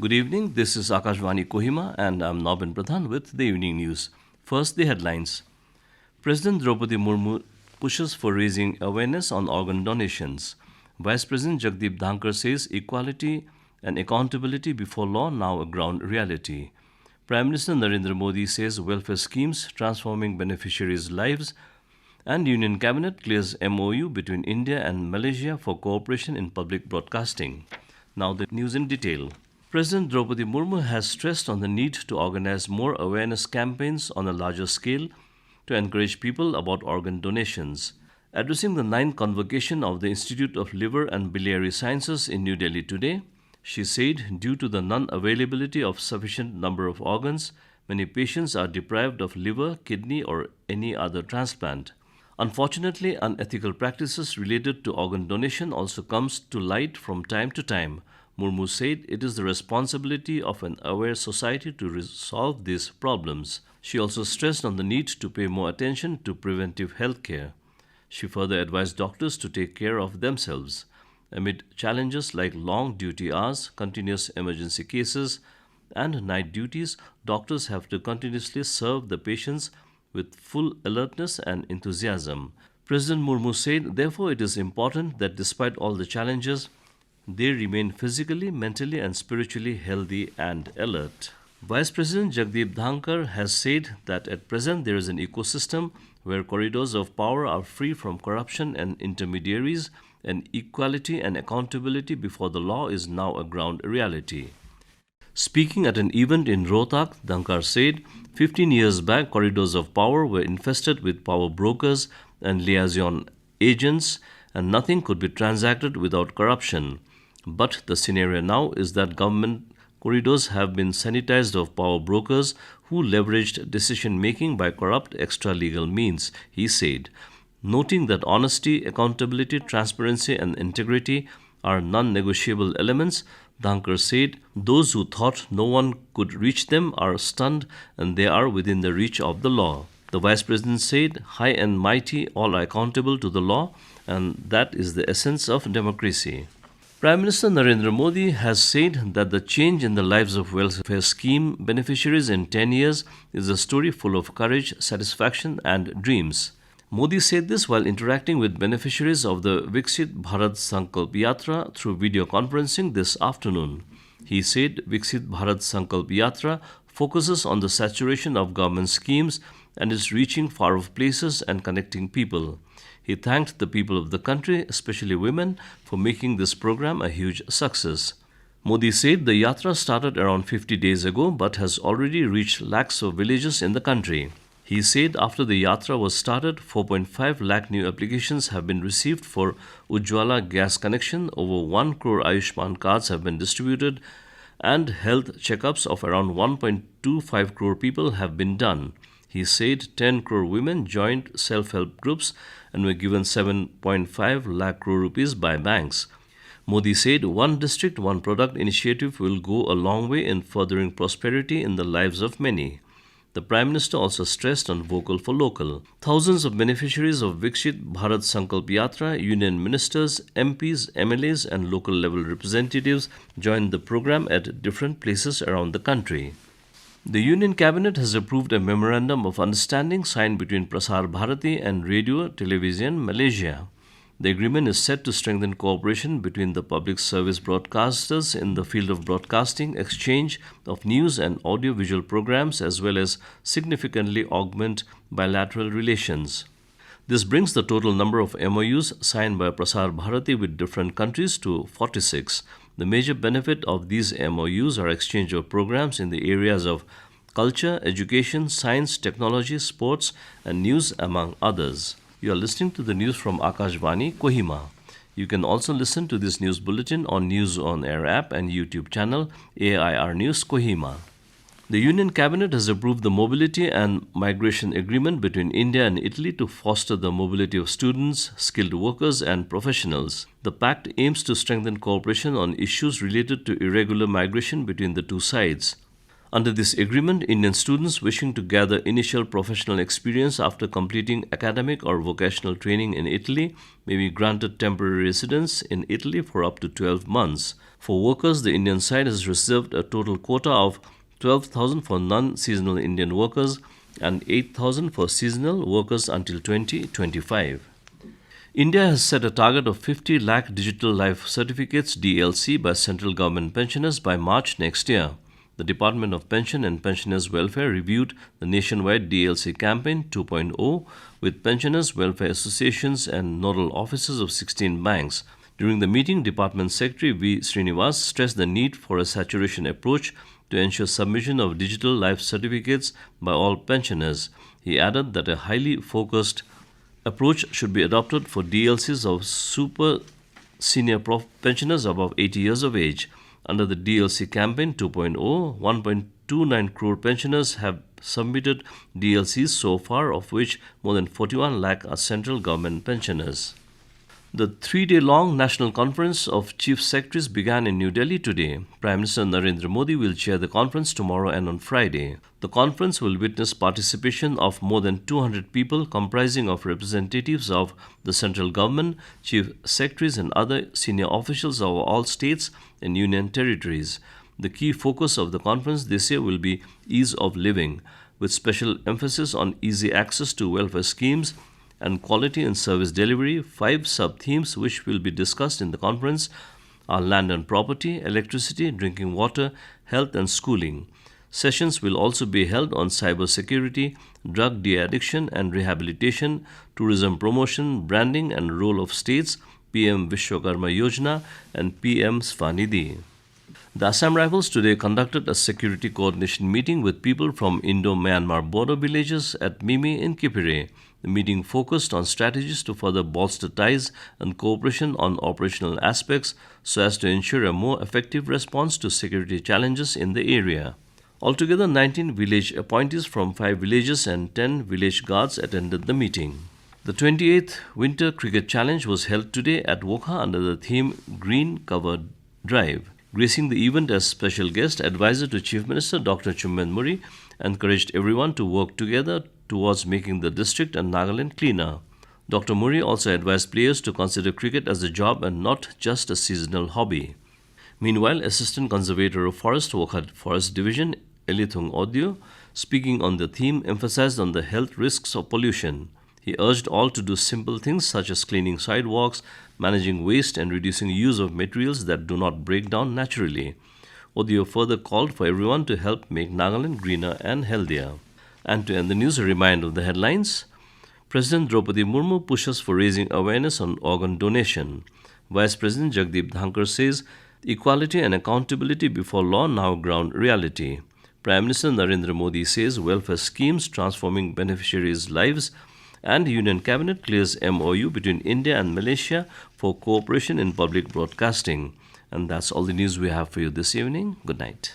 Good evening. This is Akashvani Kohima and I'm Nobin Pradhan with the evening news. First, the headlines. President Draupadi Murmu pushes for raising awareness on organ donations. Vice President Jagdeep Dhankhar says equality and accountability before law now a ground reality. Prime Minister Narendra Modi says welfare schemes transforming beneficiaries' lives, and Union Cabinet clears MOU between India and Malaysia for cooperation in public broadcasting. Now the news in detail. President Draupadi Murmu has stressed on the need to organize more awareness campaigns on a larger scale to encourage people about organ donations. Addressing the 9th convocation of the Institute of Liver and Biliary Sciences in New Delhi today, she said due to the non-availability of sufficient number of organs, many patients are deprived of liver, kidney or any other transplant. Unfortunately, unethical practices related to organ donation also comes to light from time to time. Murmu said it is the responsibility of an aware society to resolve these problems. She also stressed on the need to pay more attention to preventive health care. She further advised doctors to take care of themselves. Amid challenges like long duty hours, continuous emergency cases, and night duties, doctors have to continuously serve the patients with full alertness and enthusiasm. President Murmu said, therefore, it is important that despite all the challenges, they remain physically, mentally, and spiritually healthy and alert. Vice President Jagdeep Dhankhar has said that at present there is an ecosystem where corridors of power are free from corruption and intermediaries, and equality and accountability before the law is now a ground reality. Speaking at an event in Rohtak, Dhankhar said, 15 years back, corridors of power were infested with power brokers and liaison agents, and nothing could be transacted without corruption. But the scenario now is that government corridors have been sanitized of power brokers who leveraged decision-making by corrupt extra-legal means, he said, noting that honesty, accountability, transparency and integrity are non-negotiable elements. Dhankhar said, those who thought no one could reach them are stunned and they are within the reach of the law. The Vice President said, high and mighty, all are accountable to the law, and that is the essence of democracy. Prime Minister Narendra Modi has said that the change in the lives of welfare scheme beneficiaries in 10 years is a story full of courage, satisfaction and dreams. Modi said this while interacting with beneficiaries of the Viksit Bharat Sankalp Yatra through video conferencing this afternoon. He said Viksit Bharat Sankalp Yatra focuses on the saturation of government schemes and is reaching far-off places and connecting people. He thanked the people of the country, especially women, for making this program a huge success. Modi said the yatra started around 50 days ago but has already reached lakhs of villages in the country. He said after the yatra was started, 4.5 lakh new applications have been received for Ujjwala gas connection, over 1 crore Ayushman cards have been distributed, and health checkups of around 1.25 crore people have been done. He said 10 crore women joined self-help groups and were given 7.5 lakh crore rupees by banks. Modi said one district, one product initiative will go a long way in furthering prosperity in the lives of many. The Prime Minister also stressed on vocal for local. Thousands of beneficiaries of Viksit Bharat Sankalp Yatra, union ministers, MPs, MLAs and local level representatives joined the program at different places around the country. The Union Cabinet has approved a memorandum of understanding signed between Prasar Bharati and Radio Television Malaysia. The agreement is set to strengthen cooperation between the public service broadcasters in the field of broadcasting, exchange of news and audio-visual programs, as well as significantly augment bilateral relations. This brings the total number of MOUs signed by Prasar Bharati with different countries to 46. The major benefit of these MOUs are exchange of programs in the areas of culture, education, science, technology, sports, and news, among others. You are listening to the news from Akashvani, Kohima. You can also listen to this news bulletin on News on Air app and YouTube channel AIR News Kohima. The Union Cabinet has approved the Mobility and Migration Agreement between India and Italy to foster the mobility of students, skilled workers and professionals. The pact aims to strengthen cooperation on issues related to irregular migration between the two sides. Under this agreement, Indian students wishing to gather initial professional experience after completing academic or vocational training in Italy may be granted temporary residence in Italy for up to 12 months. For workers, the Indian side has reserved a total quota of 12,000 for non-seasonal Indian workers and 8,000 for seasonal workers until 2025. India has set a target of 50 lakh digital life certificates (DLC) by central government pensioners by March next year. The Department of Pension and Pensioners' Welfare reviewed the nationwide DLC campaign 2.0 with pensioners' welfare associations and nodal offices of 16 banks. During the meeting, Department Secretary V. Srinivas stressed the need for a saturation approach to ensure submission of digital life certificates by all pensioners. He added that a highly focused approach should be adopted for DLCs of super senior pensioners above 80 years of age. Under the DLC campaign 2.0, 1.29 crore pensioners have submitted DLCs so far, of which more than 41 lakh are central government pensioners. The three-day-long National Conference of Chief Secretaries began in New Delhi today. Prime Minister Narendra Modi will chair the conference tomorrow and on Friday. The conference will witness participation of more than 200 people comprising of representatives of the central government, chief secretaries and other senior officials of all states and union territories. The key focus of the conference this year will be ease of living, with special emphasis on easy access to welfare schemes and quality and service delivery. 5 sub-themes which will be discussed in the conference are land and property, electricity, drinking water, health and schooling. Sessions will also be held on cyber security, drug de-addiction and rehabilitation, tourism promotion, branding and role of states, PM Vishwakarma Yojana and PM Svanidhi. The Assam Rifles today conducted a security coordination meeting with people from Indo-Myanmar border villages at Mimi in Kipire. The meeting focused on strategies to further bolster ties and cooperation on operational aspects so as to ensure a more effective response to security challenges in the area. Altogether, 19 village appointees from 5 villages and 10 village guards attended the meeting. The 28th Winter Cricket Challenge was held today at Wokha under the theme Green Covered Drive. Gracing the event as special guest, advisor to Chief Minister Dr. Chumben Muri encouraged everyone to work together towards making the district and Nagaland cleaner. Dr. Muri also advised players to consider cricket as a job and not just a seasonal hobby. Meanwhile, Assistant Conservator of Forest, Wokha Forest Division, Elithung Audio, speaking on the theme, emphasized on the health risks of pollution. He urged all to do simple things such as cleaning sidewalks, managing waste and reducing use of materials that do not break down naturally. Audio further called for everyone to help make Nagaland greener and healthier. And to end the news, a reminder of the headlines. President Draupadi Murmu pushes for raising awareness on organ donation. Vice President Jagdeep Dhankhar says equality and accountability before law now ground reality. Prime Minister Narendra Modi says welfare schemes transforming beneficiaries' lives, and Union Cabinet clears MOU between India and Malaysia for cooperation in public broadcasting. And that's all the news we have for you this evening. Good night.